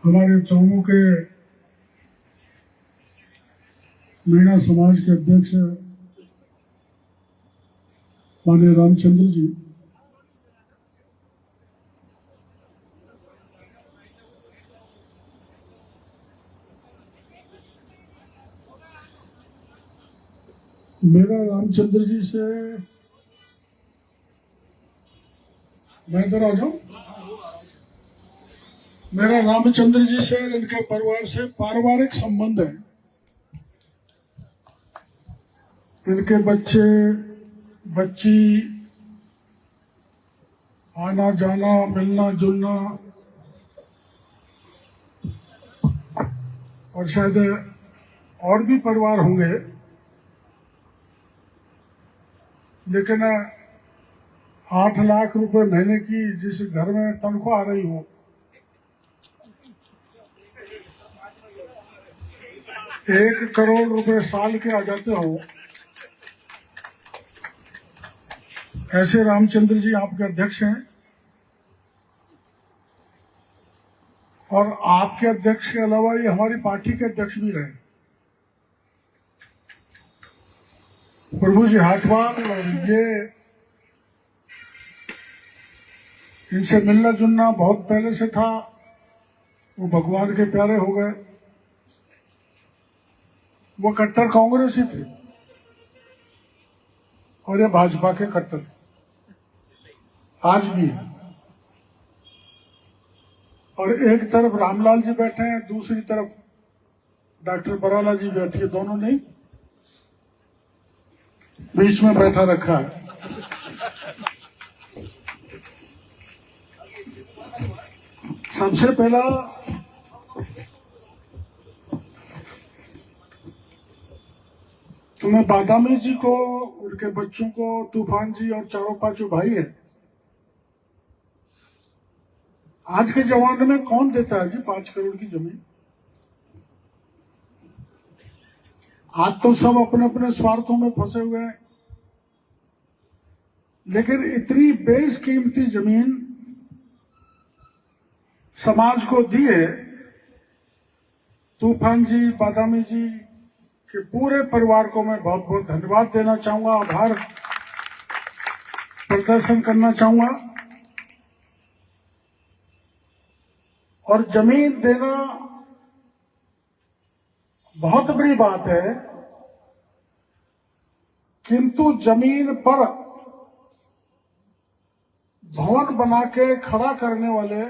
हमारे चौमू के मीणा समाज के अध्यक्ष माननीय रामचंद्र जी, मेरा रामचंद्र जी से, मैं इधर आ जाऊं, मेरा रामचंद्र जी से इनके परिवार से पारिवारिक संबंध है। इनके बच्चे बच्ची आना जाना मिलना जुलना और शायद और भी परिवार होंगे, लेकिन 8 लाख रुपए महीने की जिस घर में तनख्वाह आ रही हो, 1 करोड़ रुपए साल के आ जाते हो, ऐसे रामचंद्र जी आपके अध्यक्ष हैं। और आपके अध्यक्ष के अलावा ये हमारी पार्टी के अध्यक्ष भी रहे। प्रभु जी हाटवार, ये इनसे मिलना जुलना बहुत पहले से था, वो भगवान के प्यारे हो गए। वो कट्टर कांग्रेसी थे और ये भाजपा के कट्टर आज भी है। और एक तरफ रामलाल जी बैठे हैं, दूसरी तरफ डॉक्टर बराला जी बैठी है, दोनों नहीं, बीच में बैठा रखा है। सबसे पहला तो मैं बादामी जी को, उनके बच्चों को, तूफान जी और चारों पांचों भाई है। आज के जमाने में कौन देता है जी 5 करोड़ की जमीन? आज तो सब अपने अपने स्वार्थों में फंसे हुए हैं, लेकिन इतनी बेशकीमती जमीन समाज को दी है। तूफान जी, बादामी जी के पूरे परिवार को मैं बहुत बहुत धन्यवाद देना चाहूंगा, आभार प्रदर्शन करना चाहूंगा। और जमीन देना बहुत बड़ी बात है, किंतु जमीन पर भवन बना के खड़ा करने वाले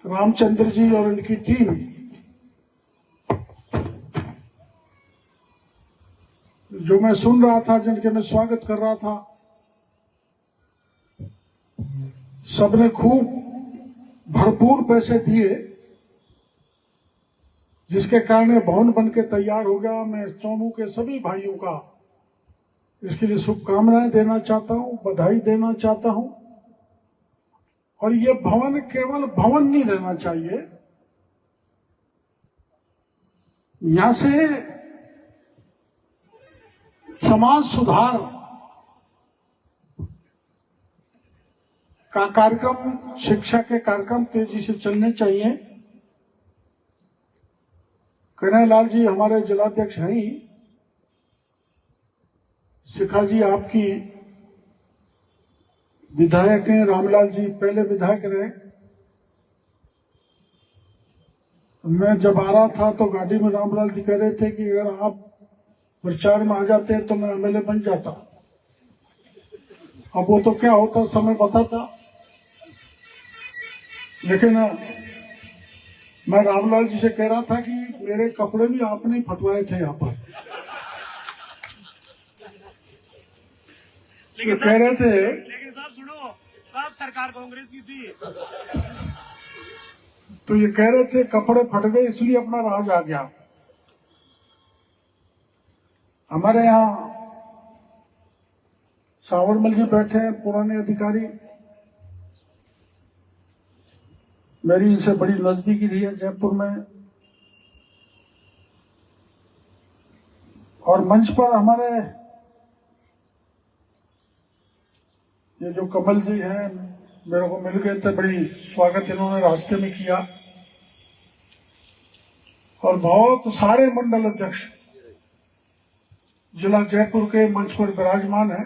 रामचंद्र जी और उनकी टीम, जो मैं सुन रहा था, जिनके मैं स्वागत कर रहा था, सबने खूब भरपूर पैसे दिए, जिसके कारण भवन बन के तैयार हो गया। मैं चौमू के सभी भाइयों का इसके लिए शुभकामनाएं देना चाहता हूं, बधाई देना चाहता हूं। और ये भवन केवल भवन नहीं रहना चाहिए, यहां से समाज सुधार का कार्यक्रम, शिक्षा के कार्यक्रम तेजी से चलने चाहिए। कन्हैयालाल जी हमारे जिलाध्यक्ष हैं ही, शिखा जी आपकी विधायक हैं, रामलाल जी पहले विधायक रहे। मैं जब आ रहा था तो गाड़ी में रामलाल जी कह रहे थे कि अगर आप प्रचार में आ जाते तो मैं एमएलए बन जाता। अब वो तो क्या होता समय बताता, लेकिन मैं रामलाल जी से कह रहा था कि मेरे कपड़े भी आपने फटवाए थे यहाँ पर। लेकिन कह रहे थे, लेकिन साहब सुनो, साहब सरकार कांग्रेस की थी, तो ये कह रहे थे कपड़े फट गए इसलिए अपना राज आ गया। हमारे यहाँ सावरमल जी बैठे हैं, पुराने अधिकारी, मेरी इनसे बड़ी नजदीकी रही है जयपुर में। और मंच पर हमारे ये जो कमल जी हैं, मेरे को मिल गए थे, बड़ी स्वागत इन्होंने रास्ते में किया। और बहुत सारे मंडल अध्यक्ष जिला जयपुर के मंच पर विराजमान है।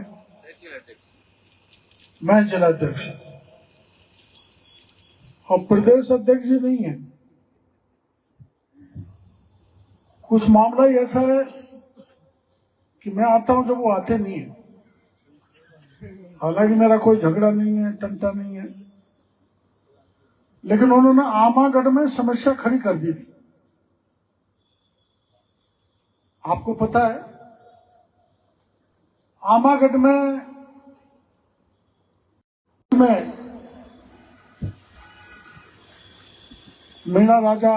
मैं जिला अध्यक्ष और प्रदेश अध्यक्ष जी नहीं है। कुछ मामला ही ऐसा है कि मैं आता हूं जब वो आते नहीं है। हालांकि मेरा कोई झगड़ा नहीं है, टंटा नहीं है, लेकिन उन्होंने आमागढ़ में समस्या खड़ी कर दी थी। आपको पता है, आमागढ़ में मीणा राजा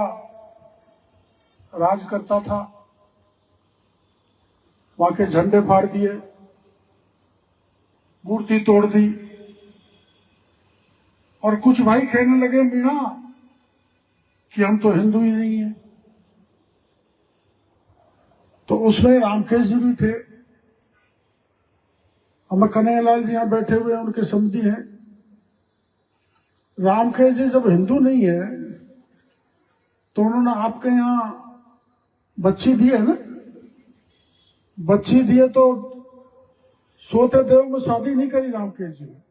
राज करता था। वहां के झंडे फाड़ दिए, मूर्ति तोड़ दी, और कुछ भाई कहने लगे मीणा कि हम तो हिंदू ही नहीं है। तो उसमें रामकेश जी भी थे, हमें कन्हैयालाल जी यहां बैठे हुए हैं, उनके समधी हैं। रामकेश जी जब हिंदू नहीं है तो उन्होंने आपके यहां बच्ची दी है ना, बच्ची दिए तो सोते देव में शादी नहीं करी रामकेश जी ने,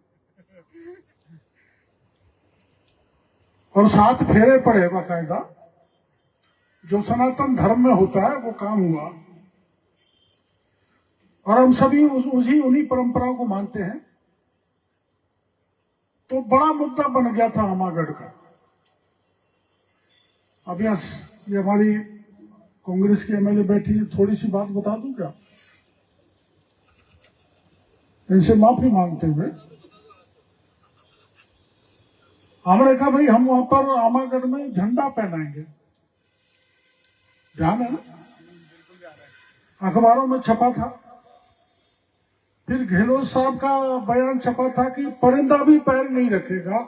और 7 फेरे पड़े बाकायदा। जो सनातन धर्म में होता है वो काम हुआ, और हम सभी उन्हीं परंपराओं को मानते हैं। तो बड़ा मुद्दा बन गया था आमागढ़ का। अब ये हमारी कांग्रेस की एमएलए बैठी है, थोड़ी सी बात बता दूं क्या, इनसे माफी मांगते हुए। हमने कहा भाई हम वहां पर आमागढ़ में झंडा पहनाएंगे, ध्यान है ना, अखबारों में छपा था। फिर गहलोत साहब का बयान छपा था कि परिंदा भी पैर नहीं रखेगा।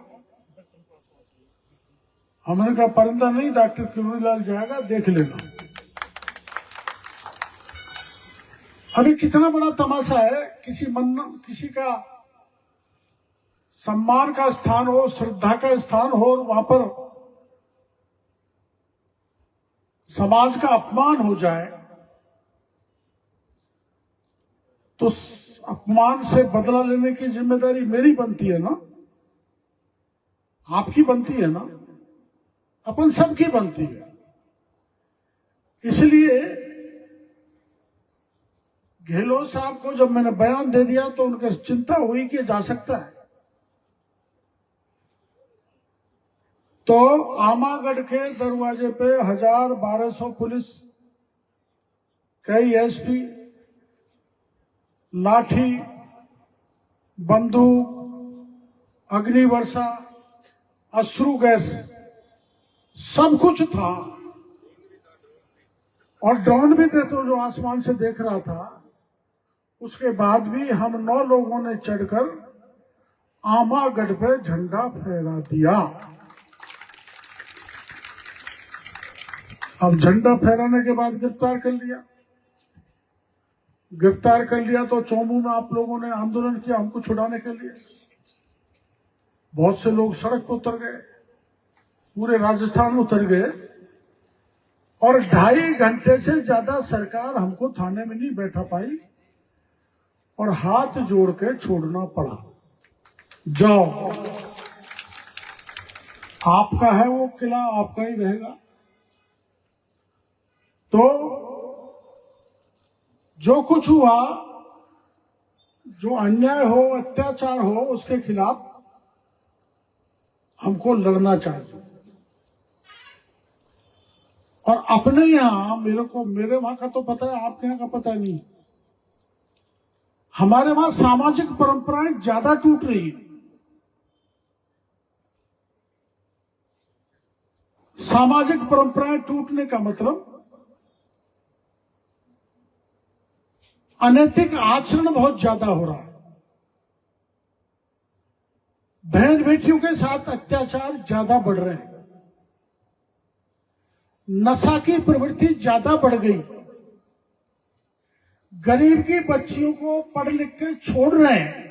हमने कहा परिंदा नहीं, डॉक्टर किरोड़ीलाल जाएगा, देख लेना। अभी कितना बड़ा तमाशा है, किसी का सम्मान का स्थान हो, श्रद्धा का स्थान हो, और वहां पर समाज का अपमान हो जाए, तो अपमान से बदला लेने की जिम्मेदारी मेरी बनती है ना, आपकी बनती है ना, अपन सबकी बनती है। इसलिए गहलोत साहब को जब मैंने बयान दे दिया तो उनके चिंता हुई कि जा सकता है। तो आमागढ़ के दरवाजे पे 1200 पुलिस, कई एसपी, लाठी, बंदूक, अग्नि वर्षा, अश्रु गैस, सब कुछ था, और ड्रोन भी थे तो जो आसमान से देख रहा था। उसके बाद भी हम 9 लोगों ने चढ़कर आमागढ़ पे झंडा फहरा दिया। अब झंडा फहराने के बाद गिरफ्तार कर लिया तो चौमू में आप लोगों ने आंदोलन किया हमको छुड़ाने के लिए। बहुत से लोग सड़क पर उतर गए, पूरे राजस्थान में उतर गए, और 2.5 घंटे से ज्यादा सरकार हमको थाने में नहीं बैठा पाई, और हाथ जोड़ के छोड़ना पड़ा। जाओ, आपका है वो किला, आपका ही रहेगा। तो जो कुछ हुआ, जो अन्याय हो, अत्याचार हो, उसके खिलाफ हमको लड़ना चाहिए। और अपने यहां मेरे वहां का तो पता है, आपके यहां का पता नहीं। हमारे वहां सामाजिक परंपराएं ज्यादा टूट रही है। सामाजिक परंपराएं टूटने का मतलब अनैतिक आचरण बहुत ज्यादा हो रहा है। बहन बेटियों के साथ अत्याचार ज्यादा बढ़ रहे हैं। नशा की प्रवृत्ति ज्यादा बढ़ गई। गरीब की बच्चियों को पढ़ लिख के छोड़ रहे हैं।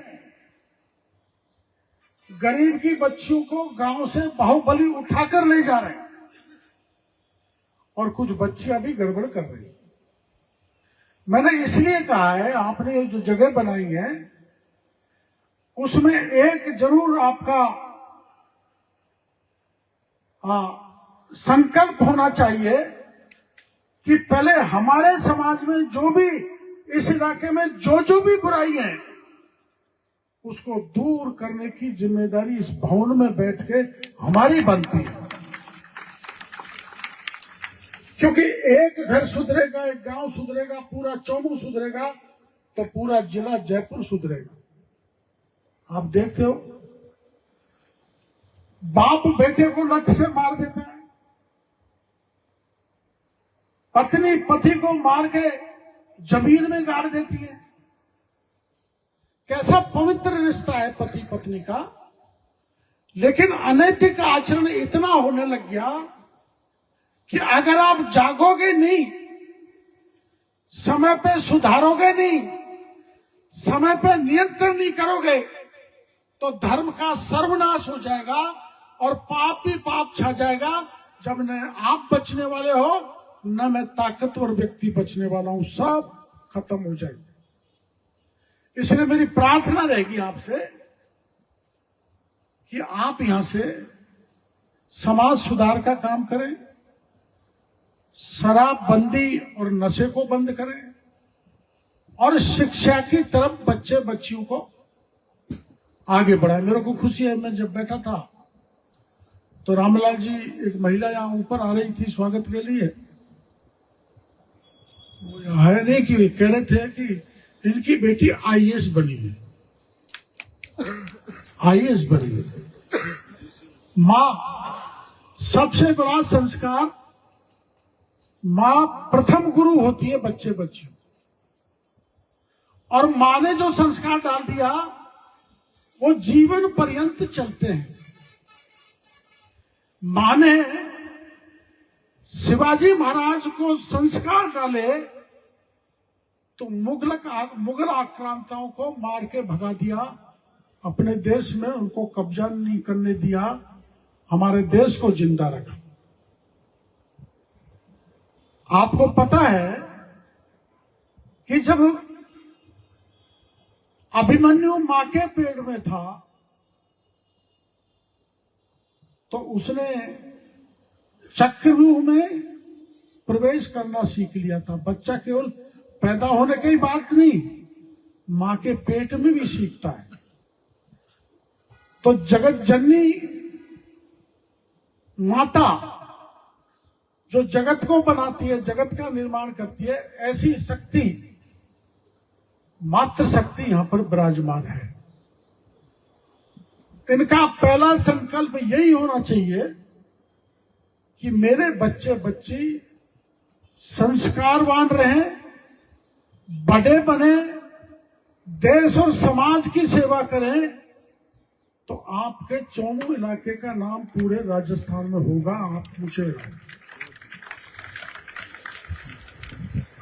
गरीब की बच्चियों को गांव से बाहुबली उठाकर ले जा रहे हैं, और कुछ बच्चियां भी गड़बड़ कर रही हैं। मैंने इसलिए कहा है, आपने ये जो जगह बनाई है उसमें एक जरूर आपका संकल्प होना चाहिए कि पहले हमारे समाज में जो भी, इस इलाके में जो भी बुराई है उसको दूर करने की जिम्मेदारी इस भवन में बैठ के हमारी बनती है। क्योंकि एक घर सुधरेगा, एक गांव सुधरेगा, पूरा चौमू सुधरेगा तो पूरा जिला जयपुर सुधरेगा। आप देखते हो बाप बेटे को लठ से मार देता है, पत्नी पति को मार के जमीन में गाड़ देती है। कैसा पवित्र रिश्ता है पति पत्नी का, लेकिन अनैतिक आचरण इतना होने लग गया कि अगर आप जागोगे नहीं, समय पे सुधारोगे नहीं, समय पे नियंत्रण नहीं करोगे तो धर्म का सर्वनाश हो जाएगा और पाप भी पाप छा जाएगा। जब न आप बचने वाले हो न मैं ताकतवर व्यक्ति बचने वाला हूं, सब खत्म हो जाएगा। इसलिए मेरी प्रार्थना रहेगी आपसे कि आप यहां से समाज सुधार का काम करें, शराबबंदी और नशे को बंद करें और शिक्षा की तरफ बच्चे बच्चियों को आगे बढ़ाएं। मेरे को खुशी है, मैं जब बैठा था तो रामलाल जी, एक महिला यहां ऊपर आ रही थी स्वागत के लिए, वो है नहीं कि कह रहे थे कि इनकी बेटी आईएएस बनी है, आईएएस बनी है। मां सबसे बड़ा संस्कार, मां प्रथम गुरु होती है बच्चे बच्चियों, और मां ने जो संस्कार डाल दिया वो जीवन पर्यंत चलते हैं। मां ने शिवाजी महाराज को संस्कार डाले तो मुगल आक्रांताओं को मार के भगा दिया, अपने देश में उनको कब्जा नहीं करने दिया, हमारे देश को जिंदा रखा। आपको पता है कि जब अभिमन्यु मां के पेट में था तो उसने चक्रव्यूह में प्रवेश करना सीख लिया था। बच्चा केवल पैदा होने की बात नहीं, मां के पेट में भी सीखता है। तो जगत जननी माता जो जगत को बनाती है, जगत का निर्माण करती है, ऐसी शक्ति, मातृ शक्ति यहां पर विराजमान है। इनका पहला संकल्प यही होना चाहिए कि मेरे बच्चे बच्ची संस्कारवान रहें, बड़े बने, देश और समाज की सेवा करें, तो आपके चौमू इलाके का नाम पूरे राजस्थान में होगा। आप पूछेगा।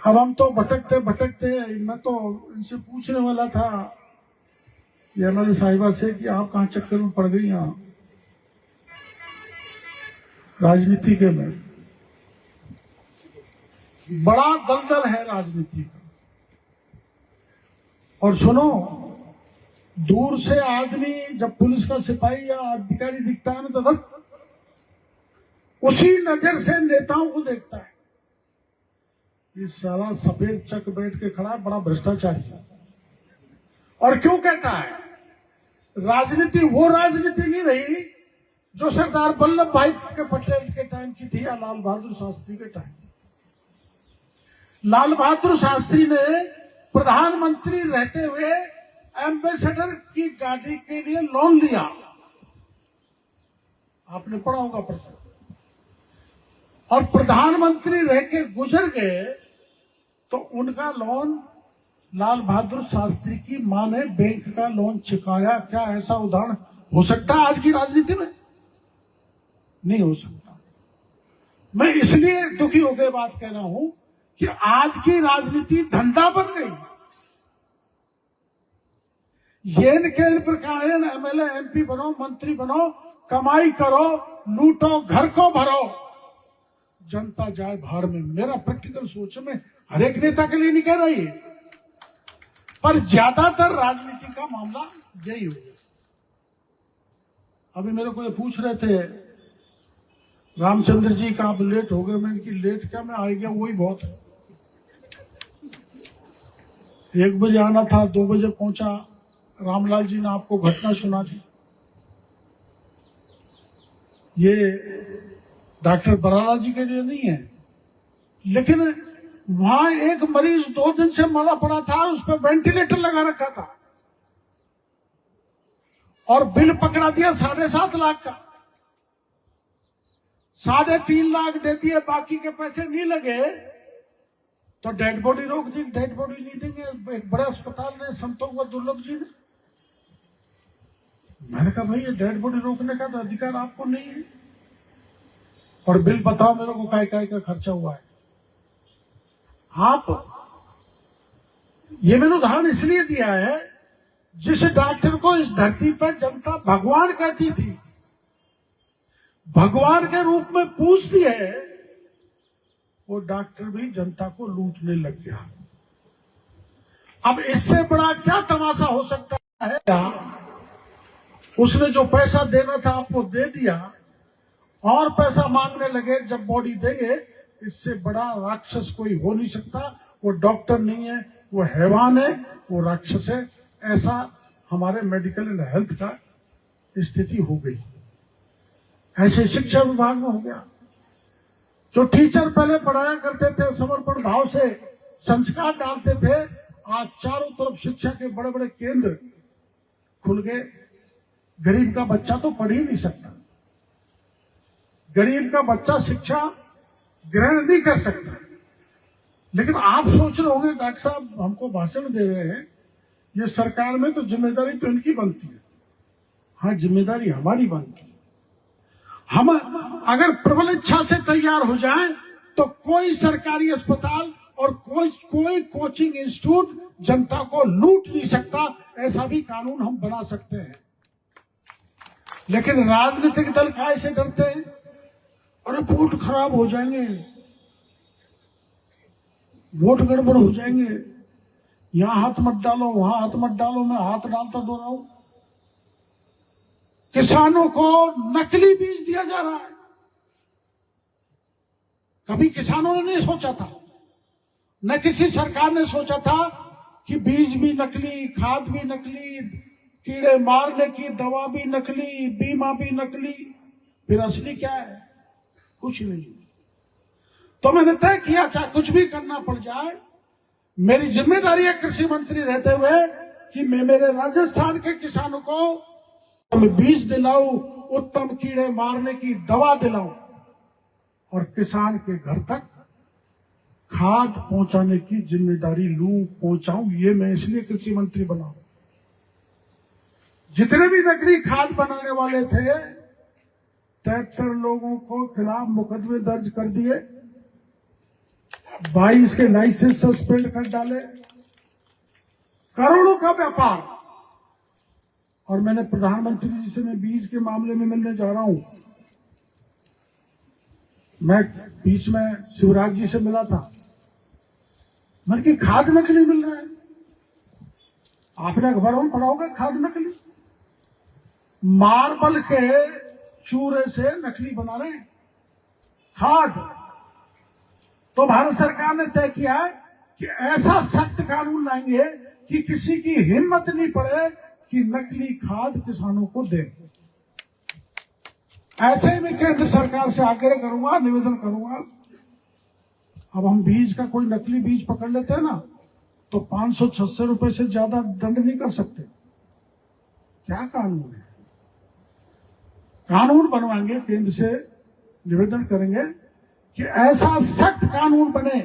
अब हम तो भटकते भटकते, मैं तो इनसे पूछने वाला था ये हमारी साहिबा से कि आप कहां चक्कर में पड़ गई यहां राजनीति के में। बड़ा दलदल है राजनीति का। और सुनो, दूर से आदमी जब पुलिस का सिपाही या अधिकारी दिखता है ना तो उसी नजर से नेताओं को देखता है, ये साला सफेद चक बैठ के खड़ा है, बड़ा भ्रष्टाचारी है। और क्यों कहता है? राजनीति वो राजनीति नहीं रही जो सरदार वल्लभ भाई के पटेल के टाइम की थी या लाल बहादुर शास्त्री के टाइम की। लाल बहादुर शास्त्री ने प्रधानमंत्री रहते हुए एम्बेसडर की गाड़ी के लिए लोन लिया, आपने पढ़ा होगा प्रसंग। और प्रधानमंत्री रह के गुजर गए तो उनका लोन लाल बहादुर शास्त्री की मां ने बैंक का लोन चुकाया। क्या ऐसा उदाहरण हो सकता है आज की राजनीति में? नहीं हो सकता। मैं इसलिए दुखी होकर बात कह रहा हूं कि आज की राजनीति धंधा बन गई। ये के प्रकार एमएलए एमपी बनो, मंत्री बनो, कमाई करो, लूटो, घर को भरो, जनता जाए भाड़ में। मेरा प्रैक्टिकल सोच में हर एक नेता के लिए नहीं कह रही है, पर ज्यादातर राजनीति का मामला यही हो गया। अभी मेरे को ये पूछ रहे थे रामचंद्र जी का आप लेट हो गए। मैंने कि लेट क्या, मैं आ गया वही बहुत है। 1 बजे आना था, 2 बजे पहुंचा। रामलाल जी ने आपको घटना सुना दी। ये डॉक्टर बराला जी के लिए नहीं है, लेकिन वहां एक मरीज 2 दिन से मरा पड़ा था, उस पर वेंटिलेटर लगा रखा था और बिल पकड़ा दिया 7.5 लाख का। 3.5 लाख दे दिए, बाकी के पैसे नहीं लगे तो डेड बॉडी रोक दी। डेड बॉडी नहीं देंगे एक बड़े अस्पताल ने, संतोष व दुर्लभ जी ने। मैंने कहा भाई ये डेड बॉडी रोकने का तो अधिकार आपको नहीं है, और बिल बताओ मेरे को काय का खर्चा हुआ है। आप ये मैंने उदाहरण इसलिए दिया है, जिस डॉक्टर को इस धरती पर जनता भगवान कहती थी, भगवान के रूप में पूजती है, वो डॉक्टर भी जनता को लूटने लग गया। अब इससे बड़ा क्या तमाशा हो सकता है? उसने जो पैसा देना था आपको दे दिया और पैसा मांगने लगे जब बॉडी देंगे। इससे बड़ा राक्षस कोई हो नहीं सकता। वो डॉक्टर नहीं है, वो हैवान है, वो राक्षस है। ऐसा हमारे मेडिकल एंड हेल्थ का स्थिति हो गई। ऐसे शिक्षा विभाग में हो गया। जो टीचर पहले पढ़ाया करते थे, समर्पण भाव से संस्कार डालते थे, आज चारों तरफ शिक्षा के बड़े बड़े केंद्र खुल गए। गरीब का बच्चा तो पढ़ ही नहीं सकता, गरीब का बच्चा शिक्षा ग्रहण नहीं कर सकता। लेकिन आप सोच रहे होंगे डॉक्टर साहब हमको भाषण दे रहे हैं, ये सरकार में तो जिम्मेदारी तो इनकी बनती है। हाँ, जिम्मेदारी हमारी बनती है। हम अगर प्रबल इच्छा से तैयार हो जाएं तो कोई सरकारी अस्पताल और कोई कोचिंग इंस्टीट्यूट जनता को लूट नहीं सकता। ऐसा भी कानून हम बना सकते हैं। लेकिन राजनीतिक दल काय से डरते हैं? अरे वोट खराब हो जाएंगे, वोट गड़बड़ हो जाएंगे, यहां हाथ मत डालो, वहां हाथ मत डालो। मैं हाथ डालता दो रहा हूं। किसानों को नकली बीज दिया जा रहा है। कभी किसानों ने नहीं सोचा था, न किसी सरकार ने सोचा था कि बीज भी नकली, खाद भी नकली, कीड़े मारने की दवा भी नकली, बीमा भी नकली। फिर असली क्या है? कुछ नहीं। तो मैंने तय किया चाहे कुछ भी करना पड़ जाए, मेरी जिम्मेदारी है कृषि मंत्री रहते हुए कि मैं मेरे राजस्थान के किसानों को मैं बीज दिलाऊं, उत्तम कीड़े मारने की दवा दिलाऊं और किसान के घर तक खाद पहुंचाने की जिम्मेदारी लूं, पहुंचाऊं। ये मैं इसलिए कृषि मंत्री बना हूं। जितने भी नकली खाद बनाने वाले थे 73 लोगों को खिलाफ मुकदमे दर्ज कर दिए, 22 के लाइसेंस सस्पेंड कर डाले। करोड़ों का व्यापार। और मैंने प्रधानमंत्री जी से मैं बीज के मामले में मिलने जा रहा हूं। मैं बीच में शिवराज जी से मिला था। मैंने कि खाद नकली मिल रहा है। आपने अखबारों में पढ़ा होगा खाद नकली। मार्बल के चूरे से नकली बना रहे हैं खाद। तो भारत सरकार ने तय किया है कि ऐसा सख्त कानून लाएंगे कि किसी की हिम्मत नहीं पड़े कि नकली खाद किसानों को दे। ऐसे ही मैं केंद्र सरकार से आग्रह करूंगा, निवेदन करूंगा। अब हम बीज का कोई नकली बीज पकड़ लेते हैं ना, तो 500-600 रुपए से ज्यादा दंड नहीं कर सकते। क्या कानून है? कानून बनवाएंगे, केंद्र से निवेदन करेंगे कि ऐसा सख्त कानून बने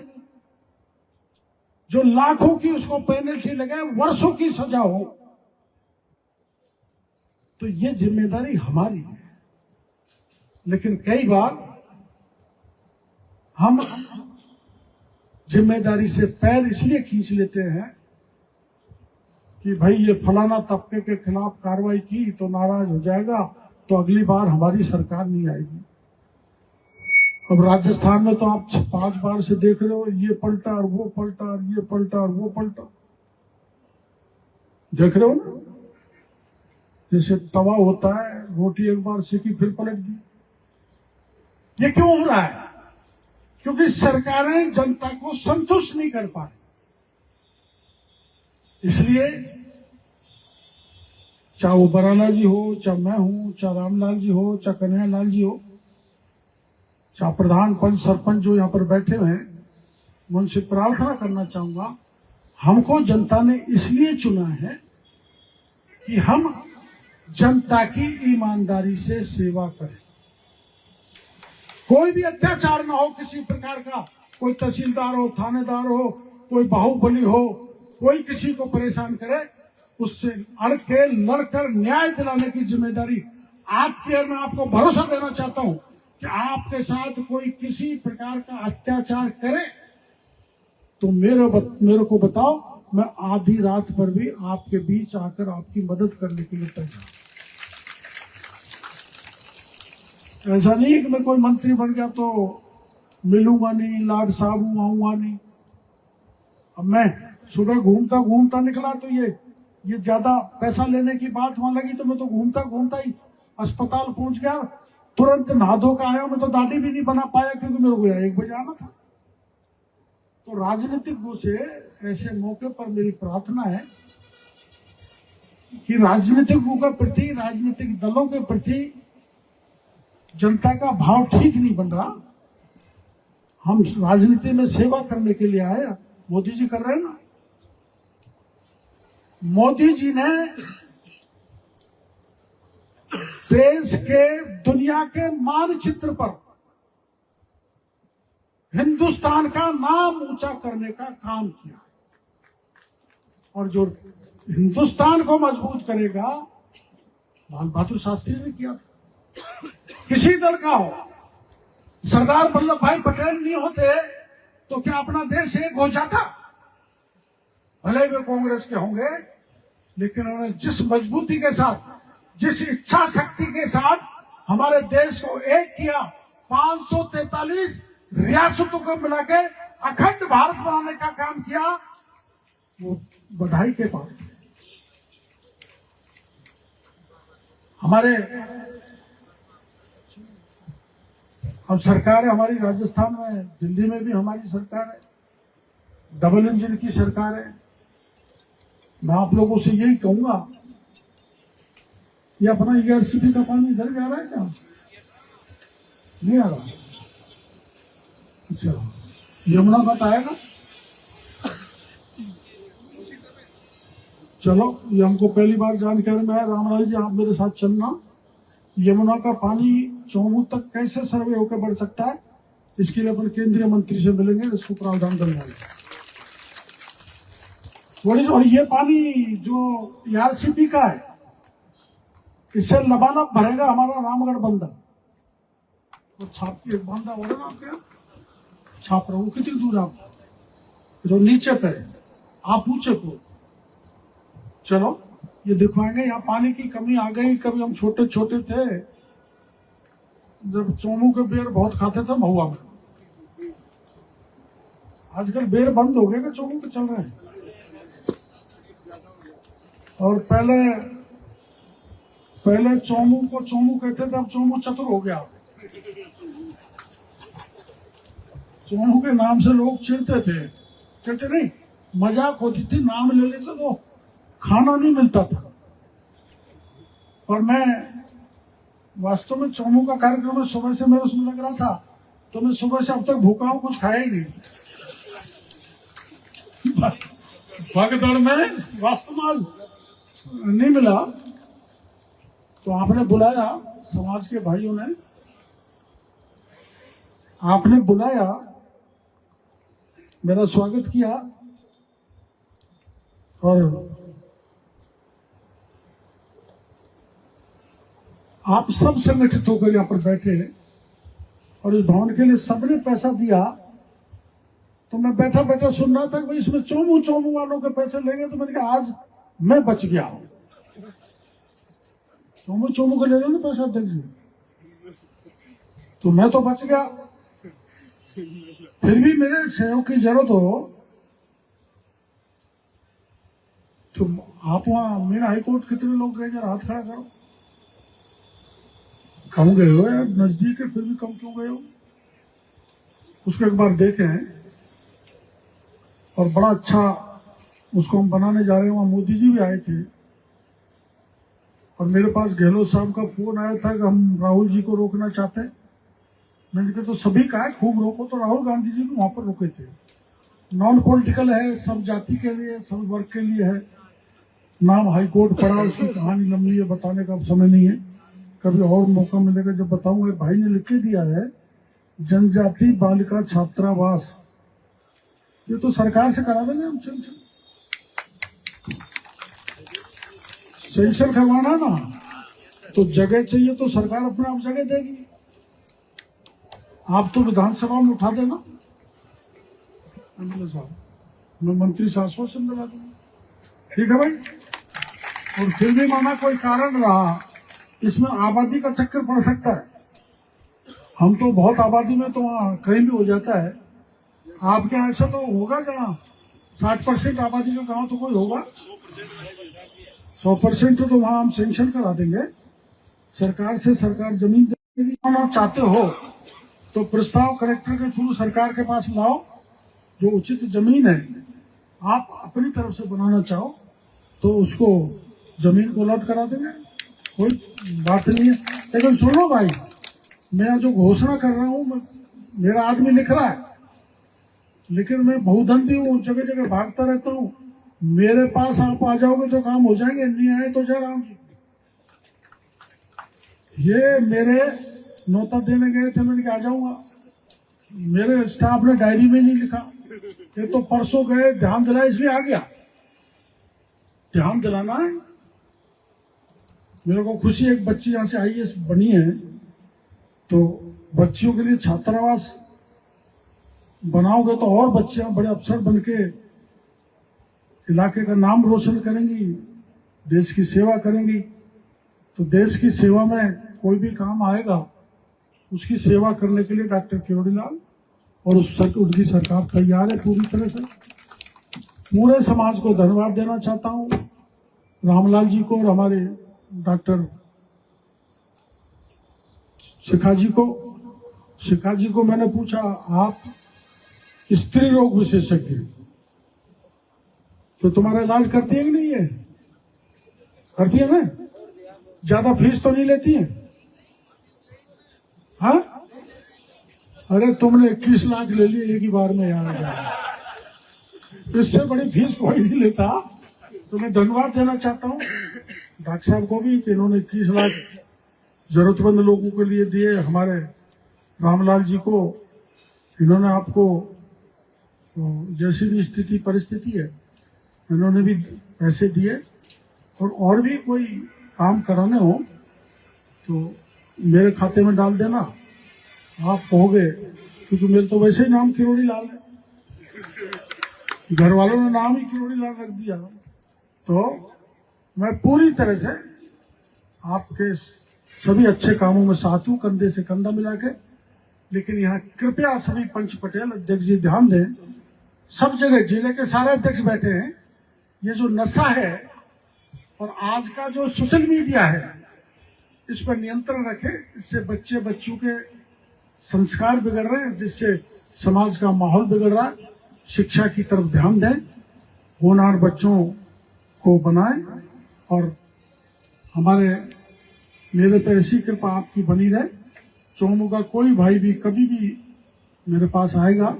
जो लाखों की उसको पेनल्टी लगे, वर्षों की सजा हो। तो ये जिम्मेदारी हमारी है। लेकिन कई बार हम जिम्मेदारी से पैर इसलिए खींच लेते हैं कि भाई ये फलाना तबके के खिलाफ कार्रवाई की तो नाराज हो जाएगा, तो अगली बार हमारी सरकार नहीं आएगी। अब राजस्थान में तो आप 5 बार से देख रहे हो, ये पलटा और वो पलटा और ये पलटा और वो पलटा, देख रहे हो ना? जैसे तवा होता है, रोटी एक बार सेकी फिर पलट दी। ये क्यों हो रहा है? क्योंकि सरकारें जनता को संतुष्ट नहीं कर पा रही। इसलिए चाहे वो बराला जी हो, चाहे मैं हूं, चाहे रामलाल जी हो, चाहे कन्हैयालाल जी हो, चाहे प्रधान पंच सरपंच जो यहां पर बैठे हुए हैं, मैं उनसे प्रार्थना करना चाहूंगा, हमको जनता ने इसलिए चुना है कि हम जनता की ईमानदारी से सेवा करें। कोई भी अत्याचार ना हो किसी प्रकार का, कोई तहसीलदार हो, थानेदार हो, कोई बाहुबली हो, कोई किसी को परेशान करे, उससे अड़ के लड़कर न्याय दिलाने की जिम्मेदारी आपकी है। मैं आपको भरोसा देना चाहता हूं कि आपके साथ कोई किसी प्रकार का अत्याचार करे तो मेरे को बताओ, मैं आधी रात पर भी आपके बीच आकर आपकी मदद करने के लिए तैयार। ऐसा नहीं कि मैं कोई मंत्री बन गया तो मिलूंगा नहीं, लाड साहब हूं, आऊंगा नहीं। अब मैं सुबह घूमता घूमता निकला तो ये ज्यादा पैसा लेने की बात वहां लगी तो मैं तो घूमता घूमता ही अस्पताल पहुंच गया, तुरंत नहा धो के आया। मैं तो दाढ़ी भी नहीं बना पाया क्योंकि मेरे को 1 बजे आना था। तो राजनीतिज्ञों से ऐसे मौके पर मेरी प्रार्थना है कि राजनीतिज्ञों के प्रति, राजनीतिक दलों के प्रति जनता का भाव ठीक नहीं बन रहा। हम राजनीति में सेवा करने के लिए आए। मोदी जी कर रहे हैं ना। मोदी जी ने देश के, दुनिया के मानचित्र पर हिंदुस्तान का नाम ऊंचा करने का काम किया, और जो हिंदुस्तान को मजबूत करेगा लाल बहादुर शास्त्री ने किया था। किसी दल का हो, सरदार वल्लभ भाई पटेल नहीं होते तो क्या अपना देश एक हो जाता? भले वे कांग्रेस के होंगे, लेकिन उन्होंने जिस मजबूती के साथ, जिस इच्छा शक्ति के साथ हमारे देश को एक किया, 543 रियासतों को मिला के अखंड भारत बनाने का काम किया, वो बधाई के पात्र है। हमारे अब सरकार है हमारी राजस्थान में, दिल्ली में भी हमारी सरकार है, डबल इंजन की सरकार है। मैं आप लोगों से यही कहूंगा, ये अपना ईआरसीपी का पानी इधर भी आ रहा है क्या? नहीं आ रहा? अच्छा, यमुना का तो आएगा। चलो, ये हमको पहली बार जानकारी में है। रामलाल जी, आप मेरे साथ चलना। यमुना का पानी चौमू तक कैसे सर्वे होकर बढ़ सकता है, इसके लिए अपन केंद्रीय मंत्री से मिलेंगे, इसको प्रावधान करवाएंगे। और ये पानी जो ईआरसीपी का है, इससे लबालब भरेगा हमारा रामगढ़ बंदा। तो छाप के एक बंदा हो रहा ना आपके यहाँ, छाप रहा, वो कितनी दूर आप, जो नीचे पे आप ऊंचे को चलो, ये दिखवाएंगे। यहाँ पानी की कमी आ गई। कभी हम छोटे छोटे थे, जब चोमू के बेर बहुत खाते थे महुआ में। आजकल बेर बंद हो गए कि चोमू के चल रहे हैं। और पहले चोमू को चोमू कहते थे, अब चोमू चतुर हो गया। चोमू के नाम से लोग चिढ़ते थे, चिढ़ते नहीं, मजाक होती थी, नाम ले लेते तो खाना नहीं मिलता था। और मैं वास्तव में चोमू का कार्यक्रम में सुबह से मेरे उसमें लग रहा था, तो मैं सुबह से अब तक भूखा हूं, कुछ खाया ही नहीं। भागदौड़ में वास्तव में आज नहीं मिला, तो आपने बुलाया, समाज के भाइयों ने आपने बुलाया, मेरा स्वागत किया, और आप सब संगठित होकर यहाँ पर बैठे हैं, और इस भवन के लिए सबने पैसा दिया। तो मैं बैठा बैठा सुन रहा था कि भाई इसमें चोमू वालों के पैसे लेंगे, तो मैंने कहा आज मैं बच गया हूं। चोमू को ले लो ना पैसा, अध्यक्ष जी, तो मैं तो बच गया। फिर भी मेरे सहयोग की जरूरत हो तो आप वहां मेरा हाईकोर्ट कितने लोग गए जरा हाथ खड़ा करो। कम गए हो यार, नजदीक है फिर भी कम क्यों गए हो? उसको एक बार देखें और बड़ा अच्छा उसको हम बनाने जा रहे हैं। वहां मोदी जी भी आए थे और मेरे पास गहलोत साहब का फोन आया था कि हम राहुल जी को रोकना चाहते हैं। मैंने कहा तो सभी का है, खूब रोको। तो राहुल गांधी जी भी वहां पर रुके थे। नॉन पॉलिटिकल है, सब जाति के लिए, सब वर्ग के लिए है। नाम हाईकोर्ट पढ़ा, उसकी कहानी लंबी है, बताने का अब समय नहीं है, कभी और मौका मिलेगा जब बताऊंगा। भाई ने लिख के दिया है जनजाति बालिका छात्रावास, ये तो सरकार से करा देंगे हम। सेंशन करवाना ना तो जगह चाहिए तो सरकार अपने आप जगह देगी। आप तो विधानसभा में उठा देना, मैं मंत्री से आश्वासन दिला दूंगा, ठीक है भाई। और फिर भी माना कोई कारण रहा, इसमें आबादी का चक्कर पड़ सकता है। हम तो बहुत आबादी में तो वहां कहीं भी हो जाता है। आपके यहाँ ऐसा तो होगा जहाँ 60% आबादी का गांव तो कोई होगा, 100% तो वहां हम सेंक्शन करा देंगे सरकार से। सरकार जमीन देगी। आप चाहते हो तो प्रस्ताव कलेक्टर के थ्रू सरकार के पास लाओ। जो उचित जमीन है आप अपनी तरफ से बनाना चाहो तो उसको जमीन को अलॉट करा देंगे, कोई बात नहीं है। लेकिन सुनो भाई, मैं जो घोषणा कर रहा हूं, मेरा आदमी लिख रहा है, लेकिन मैं बहुधंधी हूँ, जगह जगह भागता रहता हूँ। मेरे पास आप आ जाओगे तो काम हो जाएंगे, नहीं आए तो जयराम जी। ये मेरे नोता देने गए थे, मैंने कहा आ जाऊंगा। मेरे स्टाफ ने डायरी में नहीं लिखा, ये तो परसों गए, ध्यान दिलाया इसलिए आ गया। ध्यान दिलाना है। मेरे को खुशी है, एक बच्ची यहाँ से IAS बनी है, तो बच्चियों के लिए छात्रावास बनाओगे तो और बच्चियां बड़े अफसर बनके इलाके का नाम रोशन करेंगी, देश की सेवा करेंगी। तो देश की सेवा में कोई भी काम आएगा, उसकी सेवा करने के लिए डॉक्टर किरोड़ीलाल और उनकी सरकार तैयार है पूरी तरह से। पूरे समाज को धन्यवाद देना चाहता हूं, रामलाल जी को और हमारे डॉक्टर शिखा जी को। शिखा जी को मैंने पूछा, आप स्त्री रोग विशेषज्ञ तो तुम्हारा इलाज करती है कि नहीं है? करती है ना? ज्यादा फीस तो नहीं लेती है? हाँ, अरे तुमने 21 लाख ले लिए एक ही बार में यार, इससे बड़ी फीस कोई नहीं लेता। तो मैं धन्यवाद देना चाहता हूँ डॉक्टर साहब को भी कि इन्होंने 21 लाख जरूरतमंद लोगों के लिए दिए। हमारे रामलाल जी को, इन्होंने आपको जैसी भी स्थिति परिस्थिति है, इन्होंने भी पैसे दिए। और भी कोई काम कराने हो तो मेरे खाते में डाल देना, आप कहोगे, क्योंकि मेरे तो वैसे ही नाम किरोड़ीलाल है, घर वालों ने नाम ही किरोड़ीलाल रख दिया। तो मैं पूरी तरह से आपके सभी अच्छे कामों में साथ हूं, कंधे से कंधा मिला के। लेकिन यहाँ कृपया सभी पंच पटेल अध्यक्ष जी ध्यान दें, सब जगह जिले के सारे अध्यक्ष बैठे हैं। ये जो नशा है और आज का जो सोशल मीडिया है, इस पर नियंत्रण रखें। इससे बच्चे बच्चों के संस्कार बिगड़ रहे हैं, जिससे समाज का माहौल बिगड़ रहा है। शिक्षा की तरफ ध्यान दें, होनहार बच्चों को बनाएं और मेरे पे ऐसी कृपा आपकी बनी रहे। चौमू का कोई भाई भी कभी भी मेरे पास आएगा,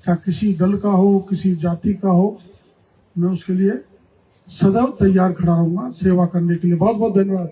चाहे किसी दल का हो, किसी जाति का हो, मैं उसके लिए सदैव तैयार खड़ा रहूंगा सेवा करने के लिए। बहुत बहुत धन्यवाद।